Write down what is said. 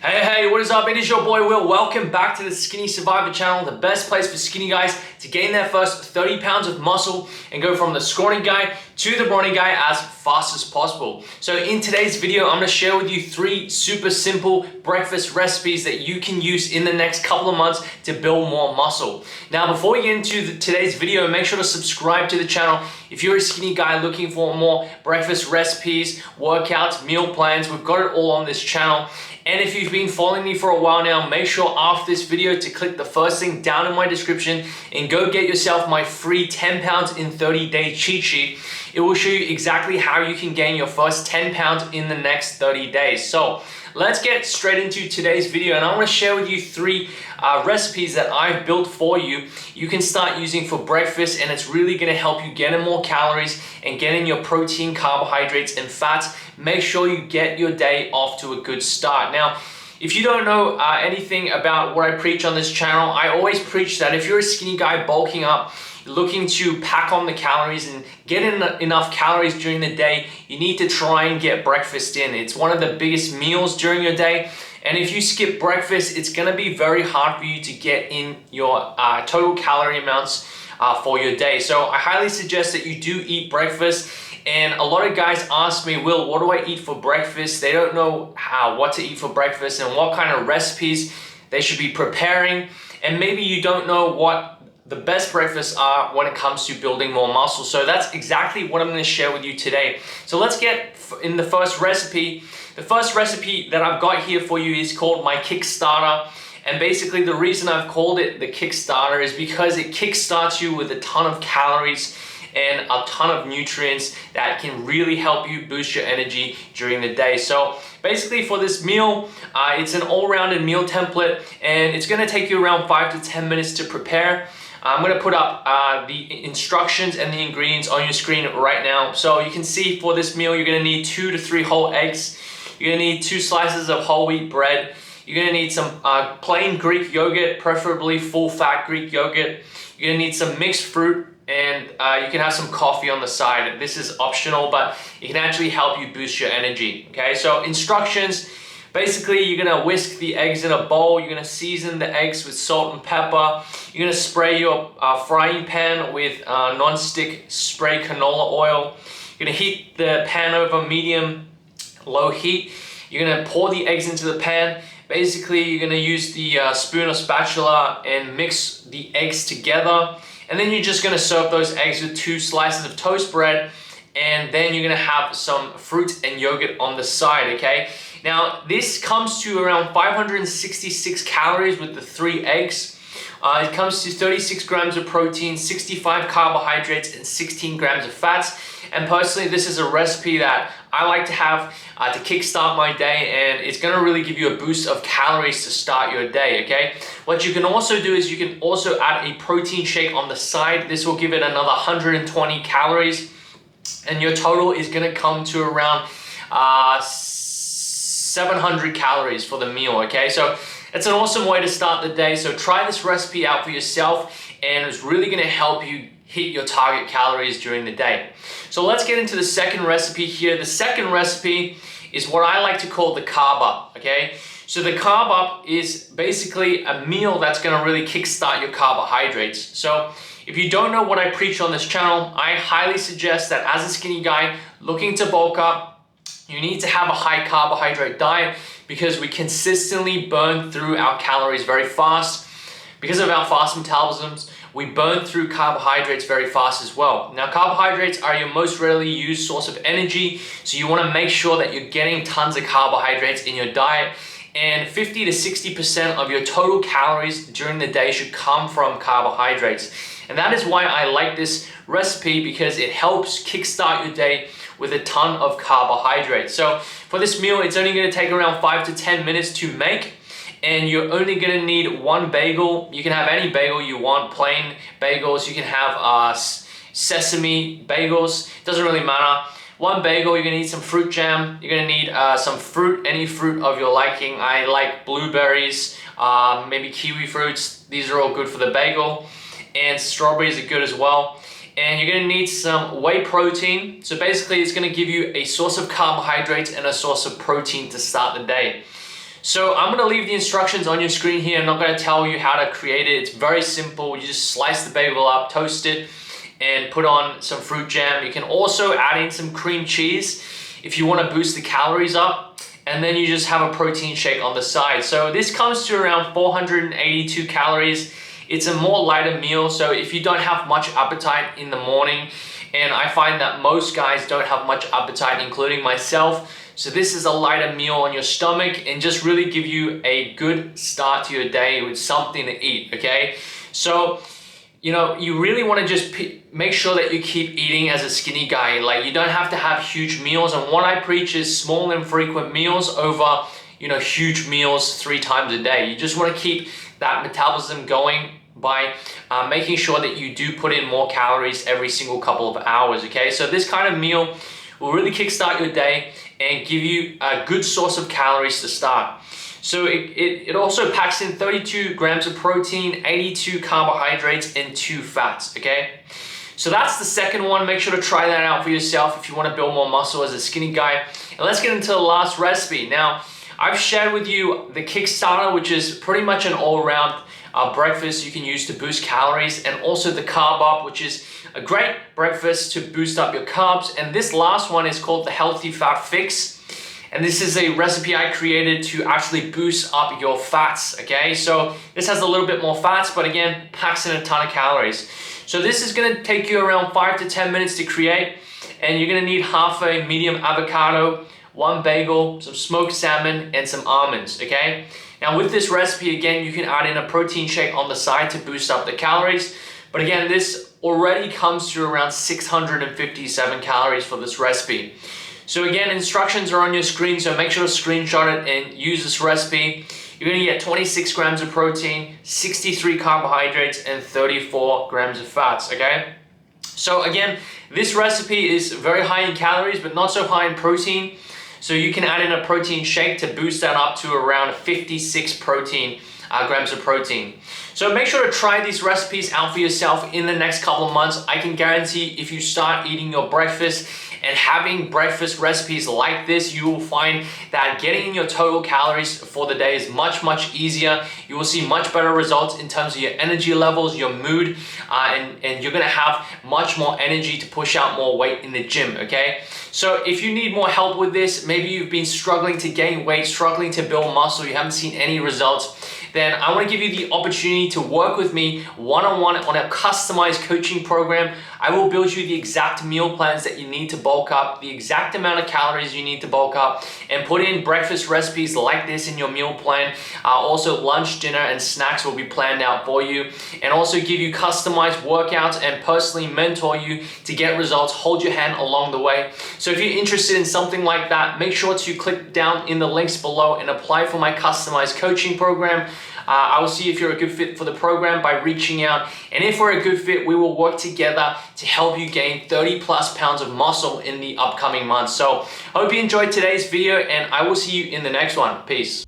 Hey, what is up? It is your boy Will. Welcome back to the Skinny Survivor channel, the best place for skinny guys to gain their first 30 pounds of muscle and go from the scrawny guy to the brawny guy as fast as possible. So in today's video, I'm going to share with you 3 super simple breakfast recipes that you can use in the next couple of months to build more muscle. Now, before we get into today's video, make sure to subscribe to the channel. If you're a skinny guy looking for more breakfast recipes, workouts, meal plans, we've got it all on this channel. And if you've been following me for a while now, make sure after this video to click the first link down in my description and go get yourself my free 10 pounds in 30-day cheat sheet. It will show you exactly how you can gain your first 10 pounds in the next 30 days. So let's get straight into today's video, and I want to share with you 3 recipes that I've built for you. You can start using for breakfast, and it's really going to help you get in more calories and get in your protein, carbohydrates, and fats. Make sure you get your day off to a good start. Now, if you don't know anything about what I preach on this channel, I always preach that if you're a skinny guy bulking up, looking to pack on the calories and get in enough calories during the day, you need to try and get breakfast in. It's one of the biggest meals during your day, and if you skip breakfast, it's going to be very hard for you to get in your total calorie amounts for your day. So I highly suggest that you do eat breakfast. And a lot of guys ask me, Will, what do I eat for breakfast? They don't know what to eat for breakfast and what kind of recipes they should be preparing. And maybe you don't know what the best breakfasts are when it comes to building more muscle. So that's exactly what I'm going to share with you today. So let's get in the first recipe. The first recipe that I've got here for you is called my Kickstarter. And basically the reason I've called it the Kickstarter is because it kickstarts you with a ton of calories and a ton of nutrients that can really help you boost your energy during the day. So basically for this meal, it's an all-rounded meal template, and it's gonna take you around 5 to 10 minutes to prepare. I'm gonna put up the instructions and the ingredients on your screen right now. So you can see for this meal, you're gonna need 2 to 3 whole eggs. You're gonna need 2 slices of whole wheat bread. You're gonna need some plain Greek yogurt, preferably full-fat Greek yogurt. You're gonna need some mixed fruit, and you can have some coffee on the side. This is optional, but it can actually help you boost your energy. Okay, so instructions. Basically, you're gonna whisk the eggs in a bowl. You're gonna season the eggs with salt and pepper. You're gonna spray your frying pan with non-stick spray canola oil. You're gonna heat the pan over medium-low heat. You're gonna pour the eggs into the pan. Basically, you're gonna use the spoon or spatula and mix the eggs together. And then you're just gonna serve those eggs with 2 slices of toast bread, and then you're gonna have some fruit and yogurt on the side, okay? Now, this comes to around 566 calories with the 3 eggs. It comes to 36 grams of protein, 65 carbohydrates, and 16 grams of fats. And personally, this is a recipe that I like to have to kickstart my day, and it's gonna really give you a boost of calories to start your day, okay? What you can also do is you can also add a protein shake on the side. This will give it another 120 calories, and your total is gonna come to around 700 calories for the meal, okay? So it's an awesome way to start the day. So try this recipe out for yourself, and it's really gonna help you hit your target calories during the day. So let's get into the second recipe here. The second recipe is what I like to call the carb up, okay? So the carb up is basically a meal that's gonna really kickstart your carbohydrates. So if you don't know what I preach on this channel, I highly suggest that as a skinny guy looking to bulk up, you need to have a high carbohydrate diet because we consistently burn through our calories very fast. Because of our fast metabolisms, we burn through carbohydrates very fast as well. Now, carbohydrates are your most rarely used source of energy, so you wanna make sure that you're getting tons of carbohydrates in your diet, and 50 to 60% of your total calories during the day should come from carbohydrates. And that is why I like this recipe, because it helps kickstart your day with a ton of carbohydrates. So for this meal, it's only gonna take around 5 to 10 minutes to make. And you're only gonna need 1 bagel. You can have any bagel you want, plain bagels. You can have sesame bagels, doesn't really matter. 1 bagel, you're gonna need some fruit jam. You're gonna need some fruit, any fruit of your liking. I like blueberries, maybe kiwi fruits. These are all good for the bagel. And strawberries are good as well. And you're gonna need some whey protein. So basically it's gonna give you a source of carbohydrates and a source of protein to start the day. So I'm gonna leave the instructions on your screen here. I'm not gonna tell you how to create it. It's very simple. You just slice the bagel up, toast it, and put on some fruit jam. You can also add in some cream cheese if you wanna boost the calories up. And then you just have a protein shake on the side. So this comes to around 482 calories. It's a more lighter meal, so if you don't have much appetite in the morning, and I find that most guys don't have much appetite, including myself, so this is a lighter meal on your stomach and just really give you a good start to your day with something to eat, okay? So, you know, you really want to just make sure that you keep eating as a skinny guy. Like, you don't have to have huge meals, and what I preach is small and frequent meals over, you know, huge meals 3 times a day. You just want to keep that metabolism going by making sure that you do put in more calories every single couple of hours, okay? So this kind of meal will really kickstart your day and give you a good source of calories to start. So it also packs in 32 grams of protein, 82 carbohydrates, and 2 fats, okay? So that's the second one. Make sure to try that out for yourself if you want to build more muscle as a skinny guy. And let's get into the last recipe. Now, I've shared with you the Kickstarter, which is pretty much an all-around breakfast you can use to boost calories, and also the Carb Up, which is a great breakfast to boost up your carbs. And this last one is called the Healthy Fat Fix. And this is a recipe I created to actually boost up your fats, okay? So this has a little bit more fats, but again, packs in a ton of calories. So this is gonna take you around 5 to 10 minutes to create, and you're gonna need half a medium avocado, 1 bagel, some smoked salmon, and some almonds, okay? Now with this recipe, again, you can add in a protein shake on the side to boost up the calories. But again, this already comes to around 657 calories for this recipe. So again, instructions are on your screen, so make sure to screenshot it and use this recipe. You're gonna get 26 grams of protein, 63 carbohydrates, and 34 grams of fats, okay? So again, this recipe is very high in calories, but not so high in protein. So you can add in a protein shake to boost that up to around 56 grams of protein. So make sure to try these recipes out for yourself in the next couple of months. I can guarantee if you start eating your breakfast and having breakfast recipes like this, you will find that getting in your total calories for the day is much, much easier. You will see much better results in terms of your energy levels, your mood, and you're gonna have much more energy to push out more weight in the gym, okay? So if you need more help with this, maybe you've been struggling to gain weight, struggling to build muscle, you haven't seen any results, then I want to give you the opportunity to work with me one-on-one on a customized coaching program. I will build you the exact meal plans that you need to bulk up, the exact amount of calories you need to bulk up, and put in breakfast recipes like this in your meal plan. Also lunch, dinner, and snacks will be planned out for you, and also give you customized workouts and personally mentor you to get results, hold your hand along the way. So if you're interested in something like that, make sure to click down in the links below and apply for my customized coaching program. I will see if you're a good fit for the program by reaching out, and if we're a good fit, we will work together to help you gain 30+ pounds of muscle in the upcoming months. So I hope you enjoyed today's video, and I will see you in the next one. Peace.